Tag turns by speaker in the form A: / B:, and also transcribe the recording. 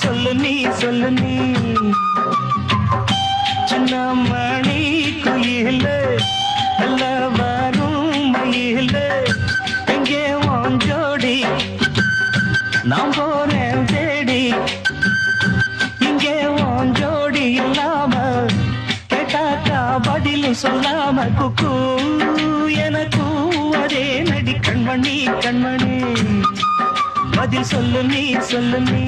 A: சொல்லு நீ சொல்லு நீ சின்ன மணி குயில நல்ல வரும் மயில எங்கே உன் ஜோடி நான் போறேன் தேடி இங்கே உன் ஜோடி இல்லாம கேட்டாக்கா பதிலும் சொல்லாம குக்கு எனக்கும் அதே நடி கண்மணி கண்மணி பதில் சொல்லு நீ சொல்லு நீ